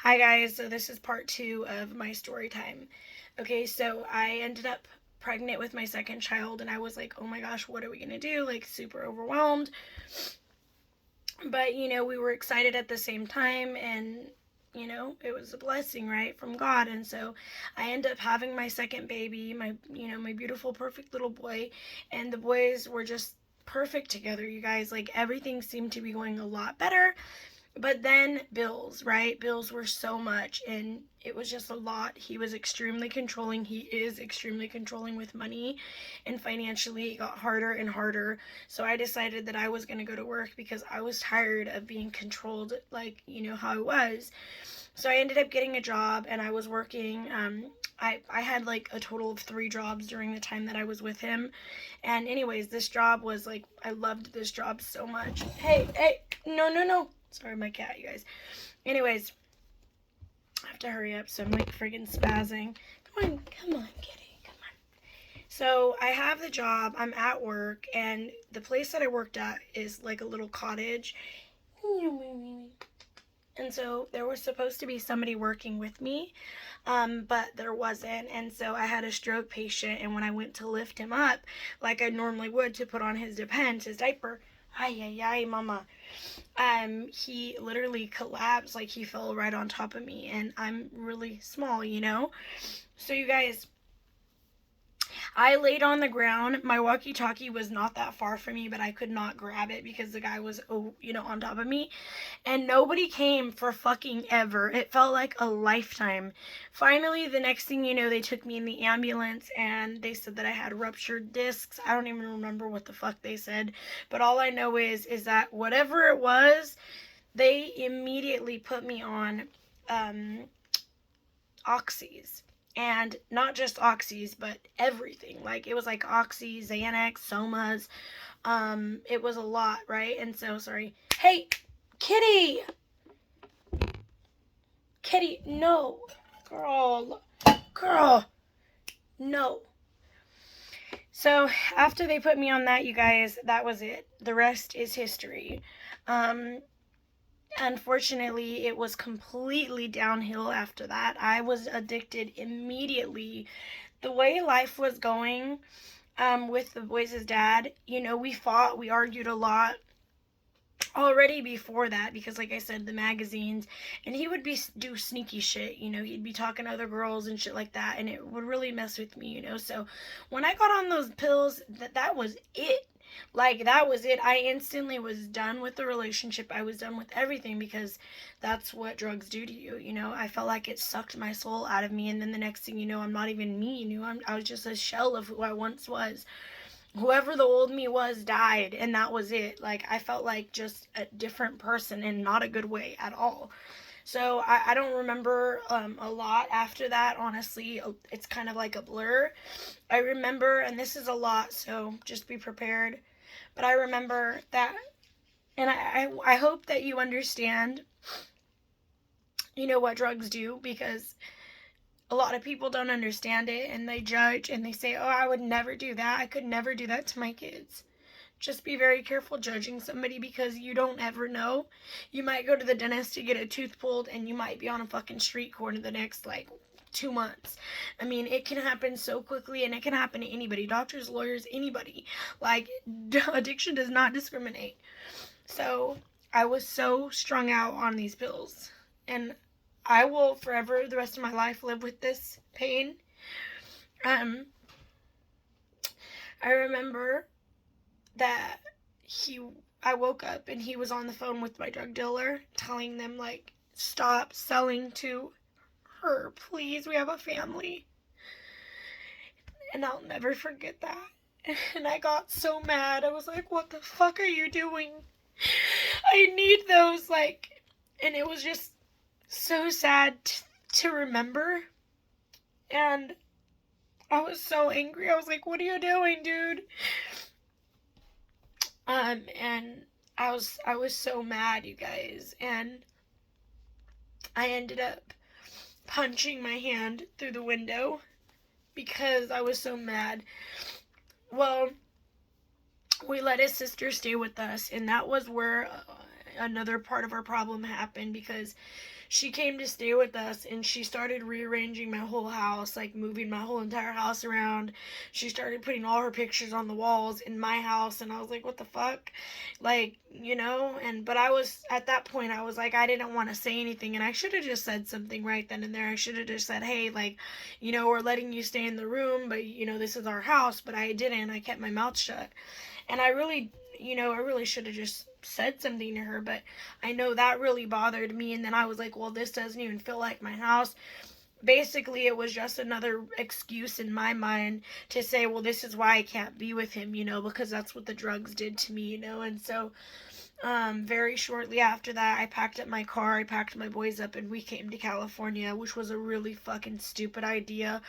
Hi guys, so this is part 2 of my story time. Okay, so I ended up pregnant with my second child and I was like, oh my gosh, what are we gonna do? Like, super overwhelmed. But, we were excited at the same time, and it was a blessing, right, from God. And so I ended up having my second baby, my beautiful, perfect little boy, and the boys were just perfect together, you guys. Like, everything seemed to be going a lot better. But then bills, right? Bills were so much and it was just a lot. He was extremely controlling. He is extremely controlling with money, and financially it got harder and harder. So I decided that I was going to go to work because I was tired of being controlled, like, how I was. So I ended up getting a job and I was working. I had like a total of 3 jobs during the time that I was with him. And anyways, this job was like, I loved this job so much. Hey, no, no, no. Sorry, my cat, you guys. Anyways, I have to hurry up, so I'm like friggin' spazzing. Come on, kitty, come on. So I have the job, I'm at work, and the place that I worked at is like a little cottage. And so there was supposed to be somebody working with me, but there wasn't. And so I had a stroke patient, and when I went to lift him up, like I normally would to put on his Depends, his diaper, ay, ay, ay, mama, he literally collapsed, like he fell right on top of me, and I'm really small. So you guys, I laid on the ground. My walkie-talkie was not that far from me, but I could not grab it because the guy was, on top of me. And nobody came for fucking ever. It felt like a lifetime. Finally, the next thing you know, they took me in the ambulance and they said that I had ruptured discs. I don't even remember what the fuck they said, but all I know is that whatever it was, they immediately put me on oxys. And not just oxys, but everything. Like, it was like oxy, Xanax, somas. It was a lot, right? And so, sorry. Hey, kitty! Kitty, no. Girl, no. So, after they put me on that, you guys, that was it. The rest is history. Um, Unfortunately, it was completely downhill after that. I was addicted immediately. The way life was going, with the boys' dad, we fought, we argued a lot already before that because, like I said, the magazines, and he would do sneaky shit. He'd be talking to other girls and shit like that, and it would really mess with me. So when I got on those pills, that was it. Like, that was it. I instantly was done with the relationship. I was done with everything because that's what drugs do to you. I felt like it sucked my soul out of me, and then the next thing you know, I'm not even me. I was just a shell of who I once was. Whoever the old me was died, and that was it. Like, I felt like just a different person, in not a good way at all. So I don't remember a lot after that, honestly. It's kind of like a blur. I remember, and this is a lot, so just be prepared, but I remember that, and I hope that you understand, what drugs do, because a lot of people don't understand it, and they judge, and they say, oh, I would never do that. I could never do that to my kids. Just be very careful judging somebody, because you don't ever know. You might go to the dentist to get a tooth pulled, and you might be on a fucking street corner the next, 2 months. I mean, it can happen so quickly, and it can happen to anybody. Doctors, lawyers, anybody. Like, addiction does not discriminate. So I was so strung out on these pills, and I will forever, the rest of my life, live with this pain. Um, I remember that I woke up and he was on the phone with my drug dealer, telling them, like, stop selling to her, please, we have a family. And I'll never forget that. And I got so mad. I was like, what the fuck are you doing? I need those, like, and it was just so sad to remember. And I was so angry. I was like, what are you doing, dude? And I was so mad, you guys, and I ended up punching my hand through the window because I was so mad. Well, we let his sister stay with us, and that was where another part of our problem happened because she came to stay with us and she started rearranging my whole house, like moving my whole entire house around. She started putting all her pictures on the walls in my house, and I was like, what the fuck? Like, and but I was at that point, I was like, I didn't want to say anything, and I should have just said something right then and there. I should have just said, hey, like, we're letting you stay in the room, but this is our house. But I didn't. I kept my mouth shut. And I really should have just said something to her, but I know that really bothered me. And then I was like, well, this doesn't even feel like my house. Basically, it was just another excuse in my mind to say, well, this is why I can't be with him, because that's what the drugs did to me, and so very shortly after that, I packed up my car, I packed my boys up, and we came to California, which was a really fucking stupid idea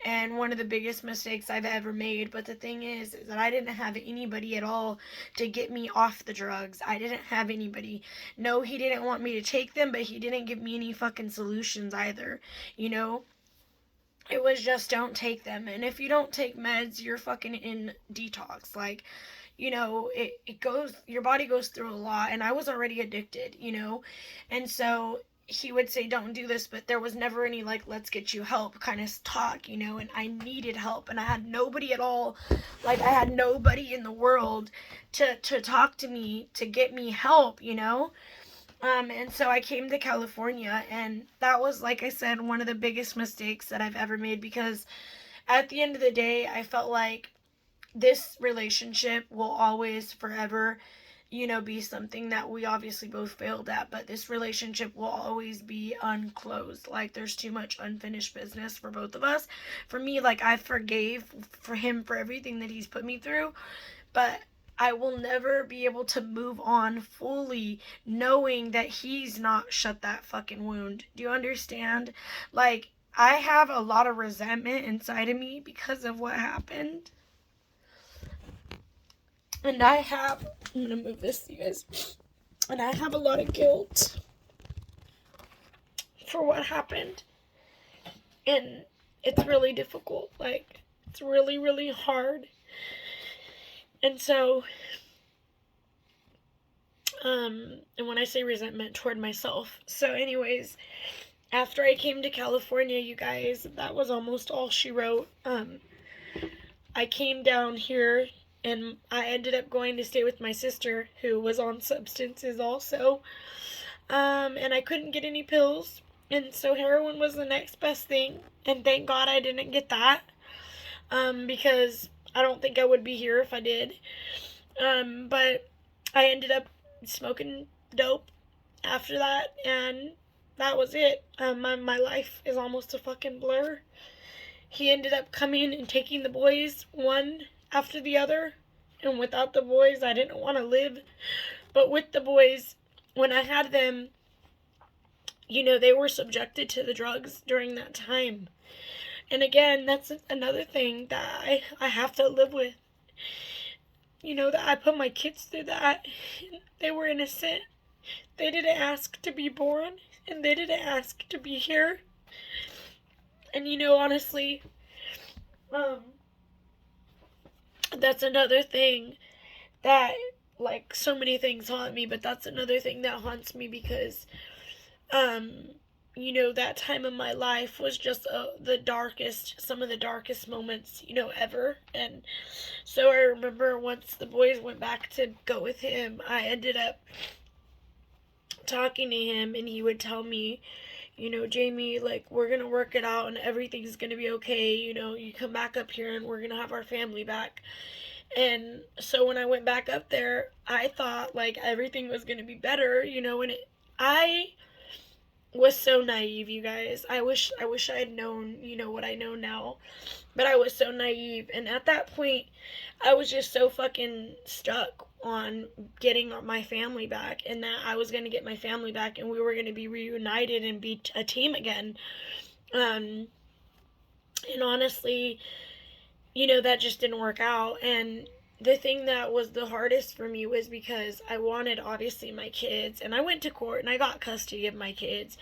and one of the biggest mistakes I've ever made. But the thing is that I didn't have anybody at all to get me off the drugs. I didn't have anybody. No, he didn't want me to take them, but he didn't give me any fucking solutions either, It was just don't take them. And if you don't take meds, you're fucking in detox. Like, it goes, your body goes through a lot, and I was already addicted, and so he would say don't do this, but there was never any like let's get you help kind of talk, and I needed help, and I had nobody at all. Like, I had nobody in the world to talk to me to get me help, and so I came to California, and that was, like I said, one of the biggest mistakes that I've ever made, because at the end of the day, I felt like this relationship will always forever be something that we obviously both failed at, but this relationship will always be unclosed. Like, there's too much unfinished business for both of us. For me, like, I forgave for him for everything that he's put me through, but I will never be able to move on fully knowing that he's not shut that fucking wound. Do you understand? Like, I have a lot of resentment inside of me because of what happened. And I'm gonna move this to you guys. And I have a lot of guilt for what happened. And it's really difficult. Like, it's really, really hard. And so, and when I say resentment, toward myself. So anyways, after I came to California, you guys, that was almost all she wrote. I came down here, and I ended up going to stay with my sister, who was on substances also. And I couldn't get any pills, and so heroin was the next best thing. And thank God I didn't get that, because I don't think I would be here if I did. But I ended up smoking dope after that, and that was it. My life is almost a fucking blur. He ended up coming and taking the boys one after the other, and without the boys, I didn't want to live. But with the boys, when I had them, they were subjected to the drugs during that time. And again, that's another thing that I have to live with. That I put my kids through that. They were innocent. They didn't ask to be born, and they didn't ask to be here. And honestly, that's another thing that, like, so many things haunt me, but that's another thing that haunts me because, that time in my life was just some of the darkest moments, ever. And so I remember once the boys went back to go with him, I ended up talking to him, and he would tell me, Jamie, like, we're gonna work it out and everything's gonna be okay, you come back up here and we're gonna have our family back. And so when I went back up there, I thought, like, everything was gonna be better, and I was so naive, you guys. I wish I had known, what I know now. But I was so naive, and at that point, I was just so fucking stuck on getting my family back, and that I was going to get my family back, and we were going to be reunited and be a team again. And honestly, that just didn't work out. And the thing that was the hardest for me was because I wanted, obviously, my kids, and I went to court and I got custody of my kids,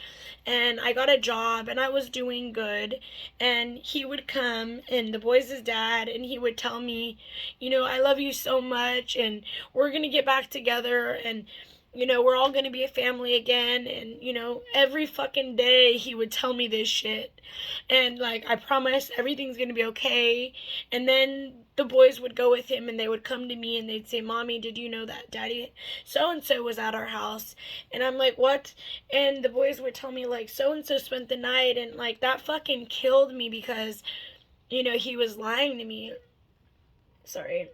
and I got a job, and I was doing good. And he would come, and the boys' dad, and he would tell me, I love you so much, and we're gonna get back together. And we're all gonna be a family again. And, every fucking day he would tell me this shit. And, like, I promise everything's gonna be okay. And then the boys would go with him and they would come to me and they'd say, Mommy, did you know that Daddy so-and-so was at our house? And I'm like, what? And the boys would tell me, like, so-and-so spent the night. And, like, that fucking killed me because, he was lying to me. Sorry.